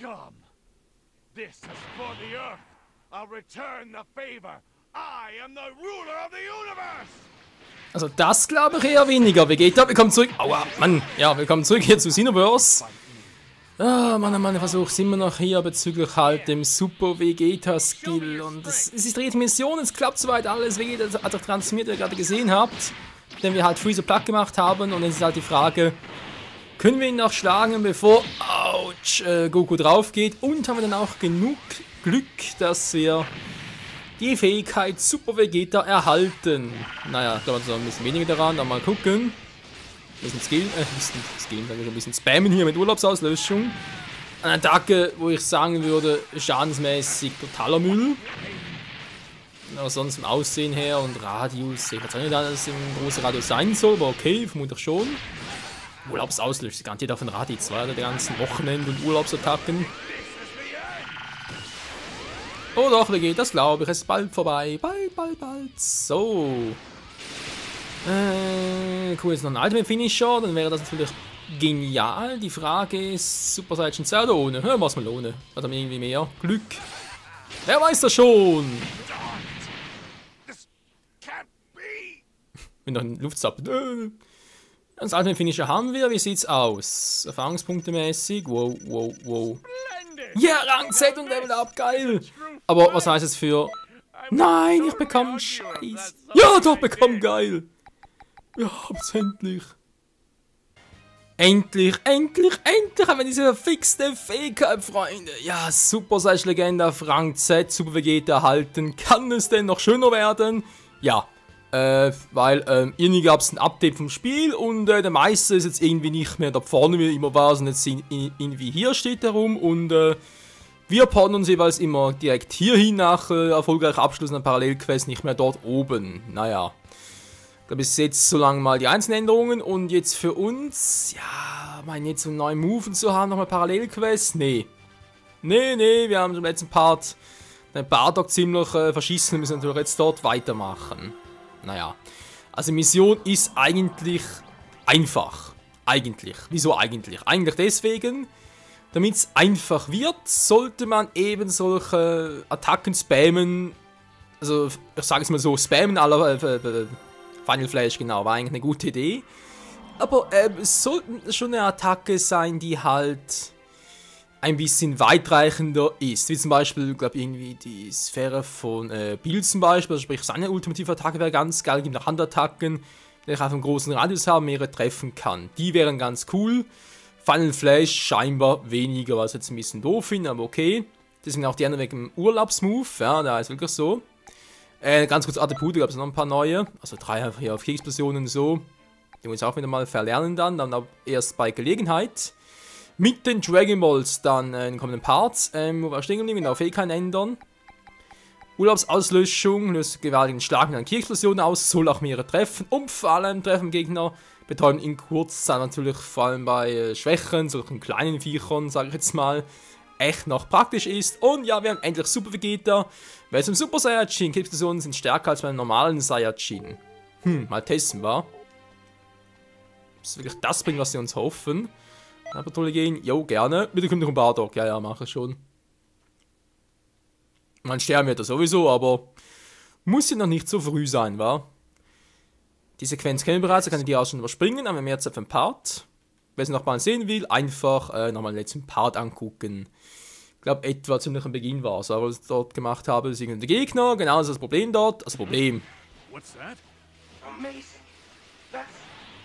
Come. This is for the Earth. I'll return the favor. I am the ruler of the universe. Also das glaube ich eher weniger. Vegeta, willkommen zurück. Aua, Mann. Ja, willkommen zurück hier zu Xenoverse. Ah, Mann, ich versuche immer noch hier bezüglich halt dem Super Vegeta Skill. Und es ist die dritte Mission, es klappt soweit alles. Vegeta hat auch transformiert, wie ihr gerade gesehen habt. Denn wir halt Freezer platt gemacht haben. Und jetzt ist halt die Frage, können wir ihn noch schlagen, bevor Goku drauf geht? Und haben wir dann auch genug Glück, dass wir die Fähigkeit Super Vegeta erhalten. Naja, ich glaube, so ein bisschen weniger daran, dann mal gucken. Ein bisschen spammen hier mit Urlaubsauslöschung. Eine Attacke, wo ich sagen würde, schadensmäßig totaler Müll. Aber sonst im Aussehen her und Radius, ich weiß nicht, dass es ein großer Radius sein soll, aber okay, vermutlich schon. Urlaubsauslöschung, garantiert auf den Raditz, war der ganzen Wochenende und Urlaubsattacken. Oh doch, wie geht das, glaube ich, es ist bald vorbei. Bald. So. Cool, jetzt noch ein Ultimate-Finisher, dann wäre das natürlich genial. Die Frage ist, Super Saiyan 2 oder ohne? Ja, was mal ohne. Hat er irgendwie mehr Glück. Wer weiß das schon? Wenn noch ein Luftzapp. Das Ultimate-Finisher haben wir, wie sieht's aus? Erfahrungspunkte mäßig, wow. Ja, Rang Z und Level Up, geil! Aber was heißt es für... Nein, ich bekomme Scheiß. Ja, doch, bekomme geil! Ja, hab's endlich. Endlich haben wir diese fixe Fähigkeit, Freunde. Ja, Super Saiyan Legende auf Rang Z, Super Vegeta erhalten. Kann es denn noch schöner werden? Ja. Weil irgendwie gab es ein Update vom Spiel und der Meister ist jetzt irgendwie nicht mehr da vorne, wie er immer war, sondern jetzt irgendwie hier steht er rum und wir porten uns jeweils immer direkt hierhin nach erfolgreich Abschluss einer Parallelquest, nicht mehr dort oben. Naja, bis jetzt so lange mal die einzelnen Änderungen und jetzt für uns, ja, jetzt so einen neuen Move zu haben, nochmal Parallelquest, nee, wir haben im letzten Part den Bardock ziemlich verschissen und müssen natürlich jetzt dort weitermachen. Naja, also Mission ist eigentlich einfach. Wieso eigentlich? Eigentlich deswegen, damit es einfach wird, sollte man eben solche Attacken spammen. Also, ich sage es mal so, spammen aller Final Flash, genau, war eigentlich eine gute Idee. Aber es sollte schon eine Attacke sein, die halt ein bisschen weitreichender ist. Wie zum Beispiel, glaube ich, irgendwie die Sphäre von Bill zum Beispiel, also sprich seine ultimative Attacke wäre ganz geil, gibt noch Handattacken, die ich auf einem großen Radius haben, mehrere treffen kann. Die wären ganz cool. Final Flash scheinbar weniger, was ich jetzt ein bisschen doof finde, aber okay. Deswegen auch die anderen wegen dem Urlaubsmove, ja, da ist wirklich so. Ganz kurz Attribute, gab es noch ein paar neue, also 3 einfach hier auf Kriegsexplosionen so. Die muss ich auch wieder mal verlernen dann auch erst bei Gelegenheit. Mit den Dragon Balls dann in den kommenden Parts, wo wir stehen geblieben, auf Fähigkeiten ändern. Urlaubsauslöschung, löst gewaltigen Schlag mit einer Kirchexplosion aus, soll auch mehrere treffen und vor allem treffen Gegner, betäuben in Kurzzeit natürlich vor allem bei Schwächen, solchen kleinen Viechern, sage ich jetzt mal, echt noch praktisch ist. Und ja, wir haben endlich Super Vegeta, weil zum Super Saiyajin, Kirchexplosionen sind stärker als beim normalen Saiyajin. Mal testen, wa? Ob es wirklich das bringt, was sie uns hoffen. Patrouille gehen, jo, gerne. Bitte kommt noch ein Bardock. Ja, mache ich schon. Man sterben wird er sowieso, aber muss ja noch nicht so früh sein, wa? Die Sequenz kennen wir bereits, da kann ich die auch schon überspringen, aber mehr Zeit für den Part. Wer es noch mal sehen will, einfach nochmal den letzten Part angucken. Ich glaube, etwa ziemlich am Beginn war es, was ich dort gemacht habe, das ist irgendwie der Gegner, genau das ist das Problem dort. Also Problem. What's that? Amazing. That's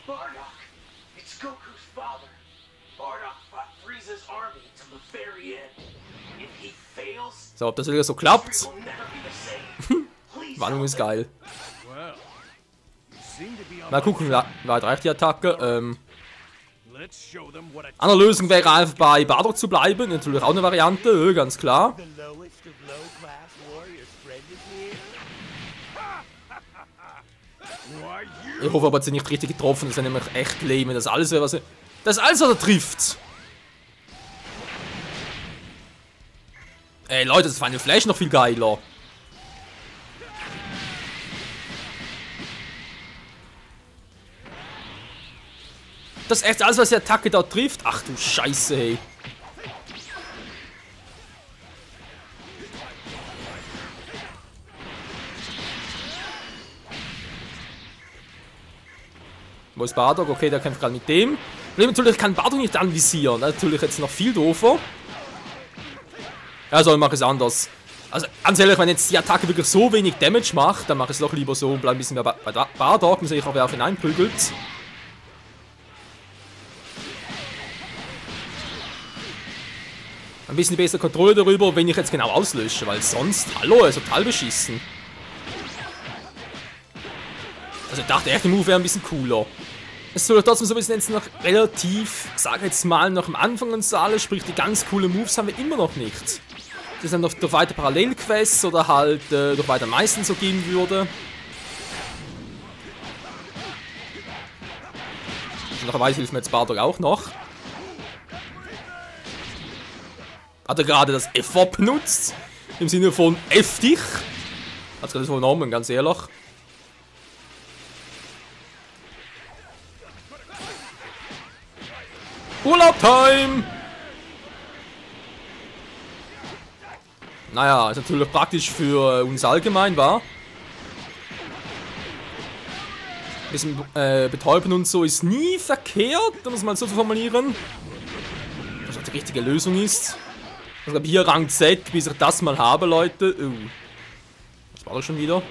Bardock. It's Goku's father. Bardock fought Frieza's army to the very end. If he fails, So, ob das wieder so klappt. will never be the same. Please Warnung ist geil. Well, you seem to be on Mal gucken, weit reicht die Attacke. Let's show them what a Andere Lösung wäre einfach bei Bardock zu bleiben. Natürlich auch eine Variante, ganz klar. the lowest of low-class warriors friend is here. Why you Ich hoffe aber, dass sie nicht richtig getroffen. Das wäre nämlich echt lame. Das alles wäre was. Das ist alles, was er trifft. Ey Leute, das Final Flash noch viel geiler. Das ist echt alles, was die Attacke da trifft. Ach du Scheiße, hey. Wo ist Bardock? Okay, der kämpft gerade mit dem. Problem natürlich, ich kann Bardock nicht anvisieren. Natürlich jetzt noch viel doofer. Also, ich mache es anders. Also, ganz ehrlich, wenn jetzt die Attacke wirklich so wenig Damage macht, dann mache ich es doch lieber so und bleibe ein bisschen mehr bei Bardock. Dann sehe ich auch, wer auf ihn einprügelt. Ein bisschen bessere Kontrolle darüber, wenn ich jetzt genau auslösche, weil sonst, hallo, er ist total beschissen. Also ich dachte echt, der Move wäre ein bisschen cooler. Es soll trotzdem so ein bisschen jetzt noch relativ, sage jetzt mal, noch am Anfang uns alles, sprich die ganz coole Moves haben wir immer noch nicht. Das ist dann noch durch weitere Parallelquests oder halt durch weitere Meister so gehen würde. Nachherweise hilft mir jetzt Bardock auch noch. Hat er gerade das F benutzt? Im Sinne von F dich? Hat es gerade so genommen, ganz ehrlich. Urlaub-Time! Naja, ist natürlich praktisch für uns allgemein, war. Ein bisschen betäuben und so ist nie verkehrt, um es mal so zu formulieren. Was auch die richtige Lösung ist. Ich glaube hier Rang Z, bis ich das mal habe, Leute. Was war das schon wieder?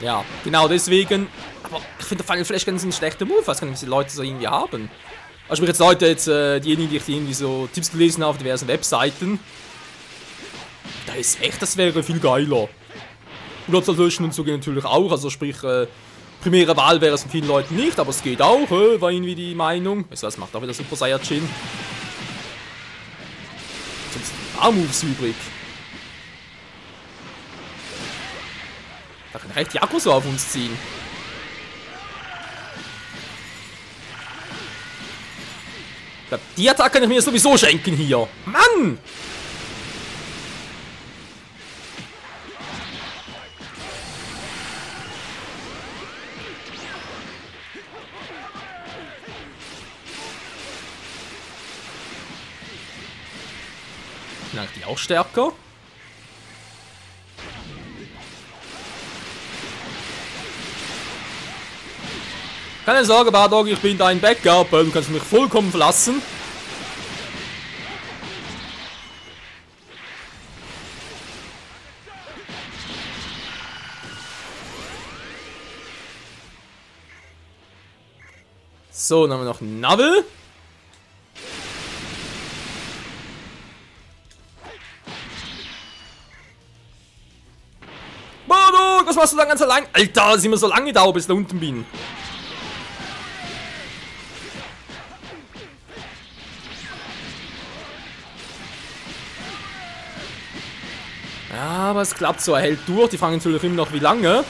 Ja, genau deswegen. Aber ich finde Final Flash ganz ein schlechter Move, was können die Leute so irgendwie haben. Also sprich jetzt Leute, diejenigen, die ich irgendwie so Tipps gelesen habe auf diversen Webseiten. Da ist echt, das wäre viel geiler. Urlaubszahl löschen und so geht natürlich auch, also sprich, primäre Wahl wäre es von vielen Leuten nicht, aber es geht auch, war irgendwie die Meinung. Weißt du was, macht auch wieder Super Saiyajin. Sonst sind ein paar Moves übrig. Da kann echt Jaco so auf uns ziehen. Ich glaube, die Attacke kann ich mir sowieso schenken hier. Mann! Na, die auch stärker. Keine Sorge, Bardock, ich bin dein Backup. Du kannst mich vollkommen verlassen. So, dann haben wir noch Navel. Bardock, was machst du da ganz allein? Alter, sind wir so lange da, bis ich da unten bin. Ja, aber es klappt so, er hält durch. Die fangen natürlich immer noch wie lange.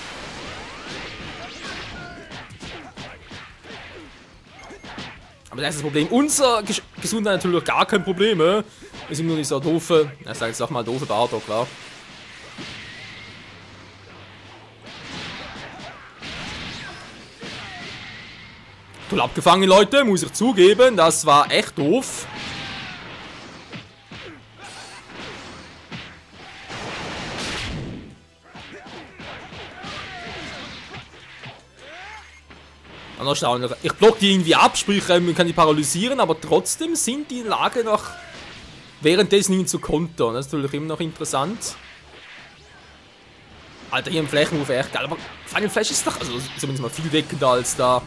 Aber das ist das Problem. Unser Gesundheit natürlich gar kein Problem. Wir sind nur dieser doofe, ich sag jetzt auch mal doofe Bardock, klar. Toll abgefangen, Leute, muss ich zugeben. Das war echt doof. Erstaunlich. Ich block die irgendwie ab, sprich, man kann die paralysieren, aber trotzdem sind die in der Lage noch währenddessen ihn zu kontern. Das ist natürlich immer noch interessant. Alter, hier im Flächenmove echt geil, aber Final Flash ist doch, also zumindest mal viel deckender als da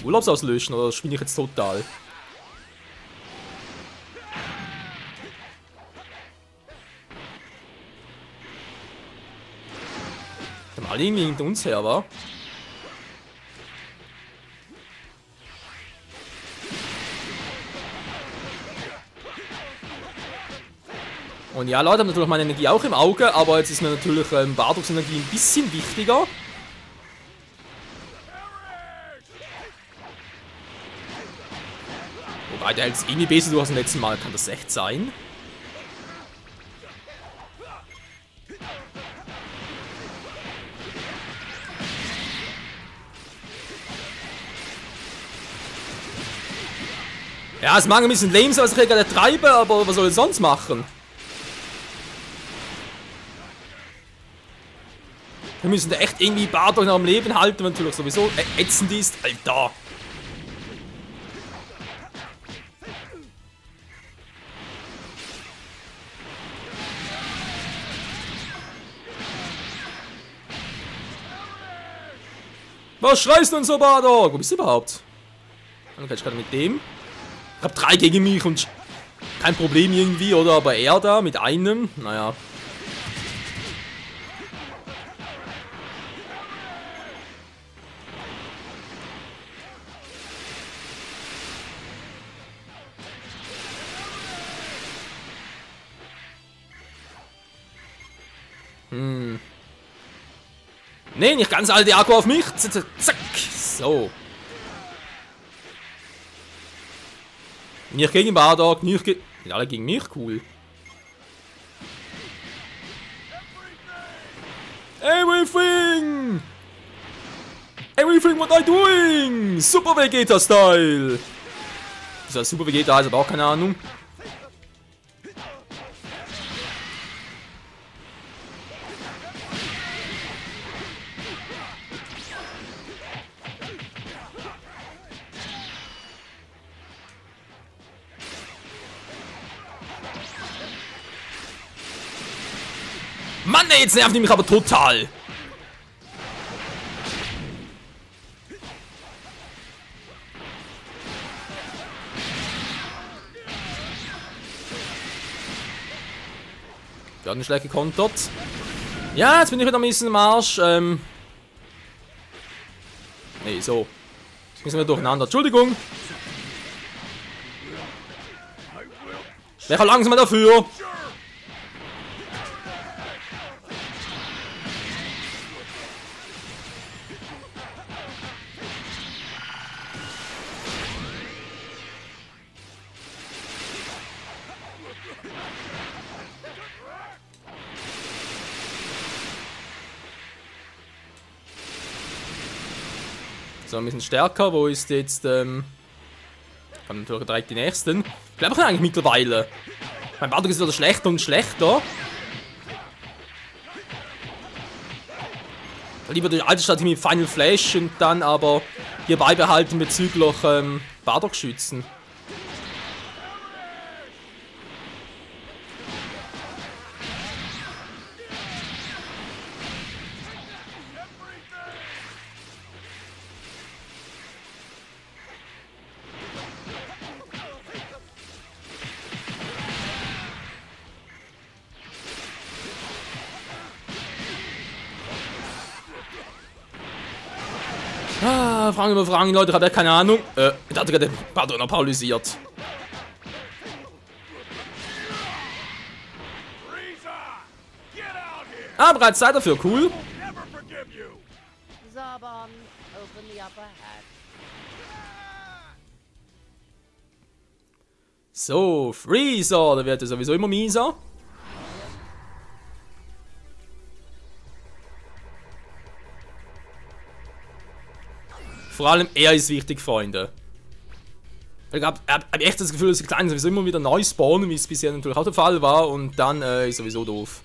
Urlaubsauslöschen, oder spinne ich jetzt total? Dann alle irgendwie hinter uns her, war. Und ja, Leute, haben natürlich meine Energie auch im Auge, aber jetzt ist mir natürlich Bardocks Energie ein bisschen wichtiger. Wobei, der hält es irgendwie besser durch als beim letzten Mal. Kann das echt sein? Ja, es mag ein bisschen lame sein, was ich hier gerade treibe, aber was soll ich sonst machen? Wir müssen da echt irgendwie Bardock noch am Leben halten, wenn natürlich sowieso ätzend ist. Alter! Was schreist du denn so, Bardock? Wo bist du überhaupt? Dann kann ich gerade mit dem. Ich hab 3 gegen mich und kein Problem irgendwie, oder? Aber er da mit einem, naja. Nee, nicht ganz alte Akku auf mich. Zack. So. Nicht gegen Bardock, nicht alle gegen mich, cool. Everything! Everything what I doing! Super Vegeta-Style! Das heißt Super Vegeta, heißt aber auch keine Ahnung. Mann, ey, jetzt nervt die mich aber total. Wir haben schlecht gekontert. Ja, jetzt bin ich wieder ein bisschen am Arsch. Nee, so. Jetzt müssen wir durcheinander. Entschuldigung. Wäre langsam dafür. So, ein bisschen stärker. Wo ist jetzt, kann natürlich direkt die nächsten. Ich glaube auch eigentlich mittlerweile. Mein Bardock ist wieder schlechter und schlechter. Lieber die alte Strategie mit Final Flash und dann aber hier beibehalten bezüglich Bardock schützen. Fragen über Fragen, Leute, ich habe ja keine Ahnung. Ich hatte gerade den Bardock noch paralysiert. Ah, bereits Zeit dafür, cool. Zarbon, open the upper hatch. So, Freezer, der wird ja sowieso immer mieser. Vor allem er ist wichtig, Freunde. Ich hab echt das Gefühl, dass die Kleinen sowieso immer wieder neu spawnen, wie es bisher natürlich auch der Fall war, und dann ist sowieso doof.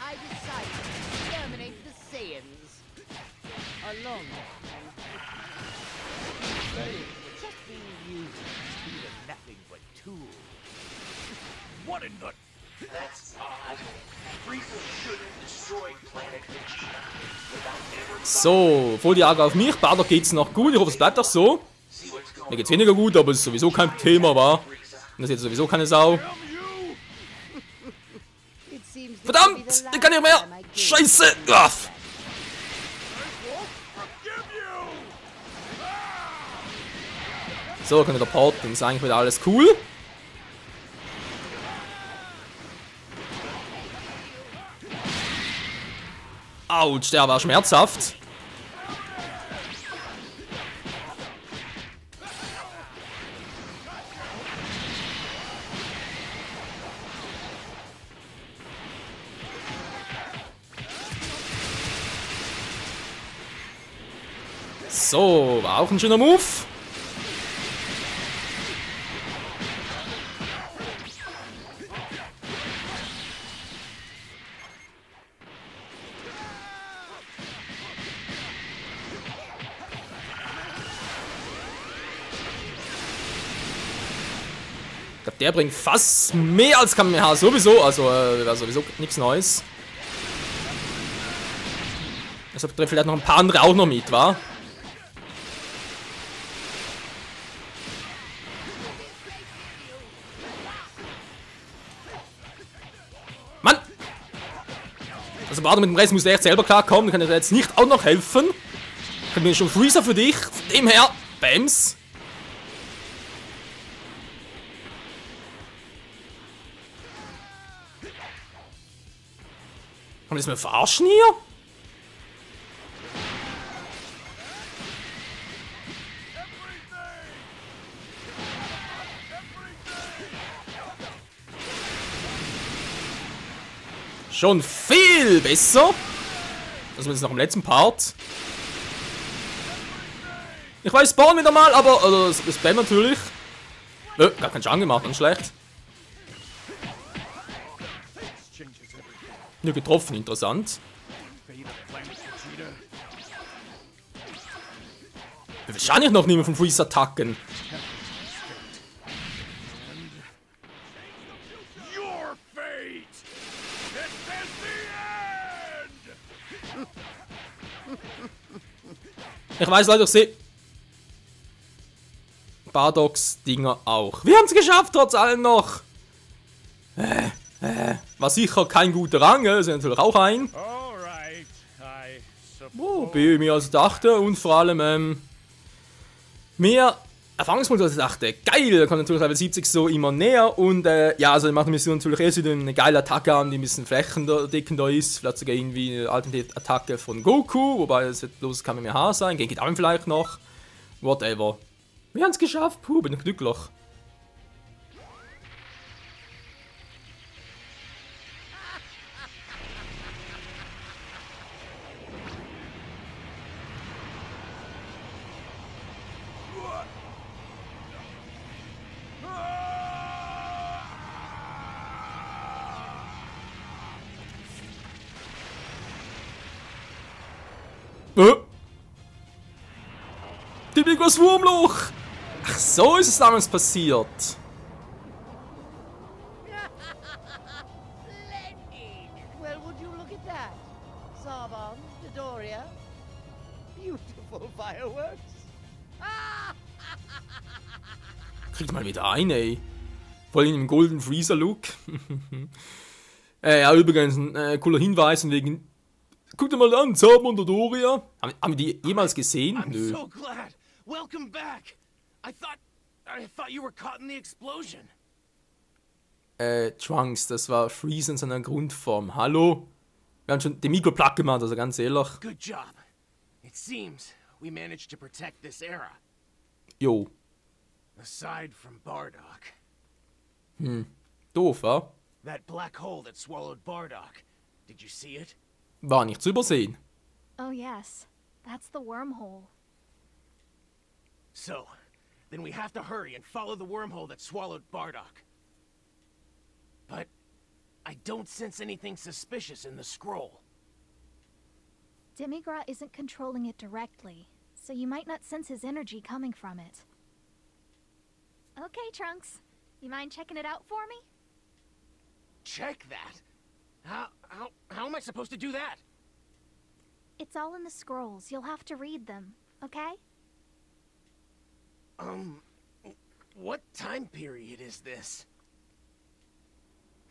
I decided to exterminate the Saiyans. Along just being used to nothing but tools. What in the... That's odd. Frieza shouldn't destroy Planet Vegeta without ever... So, voll die Ärger auf mich. Bardock geht's noch gut. Ich hoffe, es bleibt auch so. Mir geht's weniger gut, aber es ist sowieso kein Thema, war. Und das ist jetzt sowieso keine Sau. Verdammt! Ich kann nicht mehr! Scheiße! Uff. So, können wir da porten. Ist eigentlich wieder alles cool. Autsch, der war schmerzhaft. So, war auch ein schöner Move. Ich glaube, der bringt fast mehr als Kamehameha sowieso. Also, wäre sowieso nichts Neues. Deshalb treffe vielleicht noch ein paar andere auch noch mit, wa? Mann! Also, warte, mit dem Rest muss der echt selber klarkommen. Der kann dir jetzt nicht auch noch helfen. Ich habe mir schon Freezer für dich. Von dem her, Bams. Kann man das mal verarschen hier? Schon viel besser. Das ist noch im letzten Part. Ich weiß, spawnen wieder mal, aber also, das Spam natürlich. Gar keinen Schaden gemacht, nicht schlecht. Nur getroffen, interessant. Wahrscheinlich noch niemand von Freeze Attacken. Your fate! This is the end! Ich weiß leider, ich sehe Bardoks Dinger auch. Wir haben es geschafft, trotz allem noch. War sicher kein guter Rang, ist natürlich auch ein. Alright, I Mehr als ich dachte und vor allem mehr Erfahrungspunkte als ich dachte. Geil, da kommt natürlich Level 70 so immer näher und ja, also macht die Mission natürlich erst wieder eine geile Attacke an, die ein bisschen flächendeckender ist. Vielleicht sogar irgendwie eine alternative Attacke von Goku, wobei es wird bloß Kamehameha sein, gegen Gitarren vielleicht noch. Whatever. Wir haben es geschafft, puh, bin ich glücklich. Die Bigos Wurmloch! Ach, so ist es damals passiert. Splendid! Well, would you look at that? Sarban, Dodoria. Beautiful fireworks. Kriegt mal wieder ein, ey. Voll in dem Golden Freezer Look. Ja, übrigens ein cooler Hinweis wegen. Guck dir mal an, Sarban und Dodoria. Haben wir die jemals gesehen? I'm Nö. so glad. Welcome back. I thought you were caught in the explosion. Trunks, das war Freeze in seiner Grundform. Hallo? Wir haben schon den Mikroplug gemacht, also ganz ehrlich. Good job. It seems we managed to protect this era. Jo. Aside from Bardock. Doof, wa? That black hole that swallowed Bardock. Did you see it? War nicht zu übersehen. Oh yes, that's the wormhole. So, then we have to hurry and follow the wormhole that swallowed Bardock. But I don't sense anything suspicious in the scroll. Demigra isn't controlling it directly, so you might not sense his energy coming from it. Okay, Trunks. You mind checking it out for me? Check that? How am I supposed to do that? It's all in the scrolls. You'll have to read them, okay? What time period is this?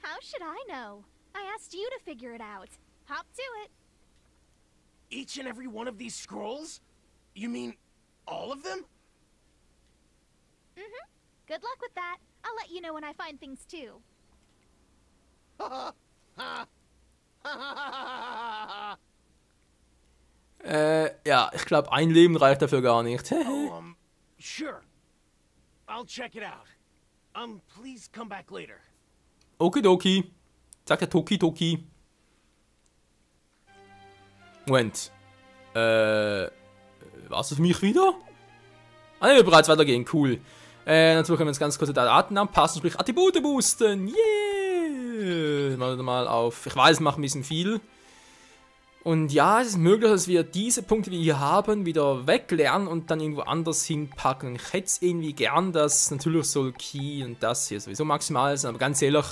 How should I know? I asked you to figure it out. Hop to it. Each and every one of these scrolls? You mean all of them? Mm-hmm. Good luck with that. I'll let you know when I find things too. Ja, ich glaube, ein Leben reicht dafür gar nicht. Oh, sure. I'll check it out. Please come back later. Okidoki. Sagt der Toki Toki. Moment. Was für mich wieder? Ah, ne, bereits weitergehen, cool. Natürlich können wir uns ganz kurz die Daten anpassen, sprich Attribute boosten. Yeah! Mal auf. Ich weiß, es macht ein bisschen viel. Und ja, es ist möglich, dass wir diese Punkte, die wir hier haben, wieder weglernen und dann irgendwo anders hinpacken. Ich hätte es irgendwie gern, dass natürlich soll Key und das hier sowieso maximal sind, aber ganz ehrlich,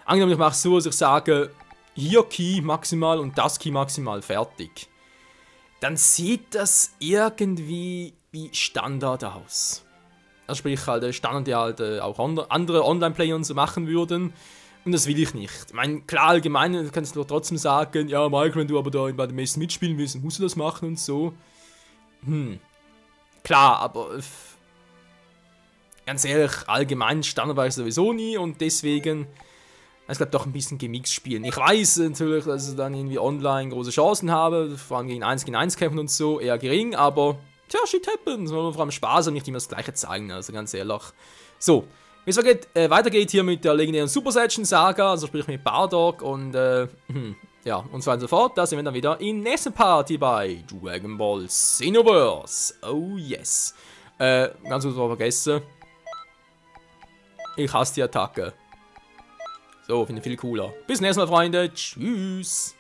angenommen ich mache es so, dass ich sage, hier Key maximal und das Key maximal, fertig. Dann sieht das irgendwie wie Standard aus. Also sprich halt Standard, die halt auch andere Online-Player und so machen würden. Und das will ich nicht. Ich meine, klar, allgemein kannst du trotzdem sagen, ja, Mike, wenn du aber da bei den Messen mitspielen willst, musst du das machen und so. Klar, aber ganz ehrlich, allgemein Standard war ich sowieso nie und deswegen, ich glaube, doch ein bisschen gemixt spielen. Ich weiß natürlich, dass ich dann irgendwie online große Chancen habe, vor allem gegen 1 kämpfen und so, eher gering, aber tja, shit happens. Man vor allem Spaß und nicht immer das Gleiche zeigen, also ganz ehrlich. So. Wie es weitergeht hier mit der legendären Super Saiyan Saga, also sprich mit Bardock und ja, und so weiter und so fort. Da sind wir dann wieder in der nächsten Party bei Dragon Ball Xenoverse. Oh yes. Ganz kurz vergessen. Ich hasse die Attacke. So, finde ich viel cooler. Bis zum nächsten Mal, Freunde. Tschüss.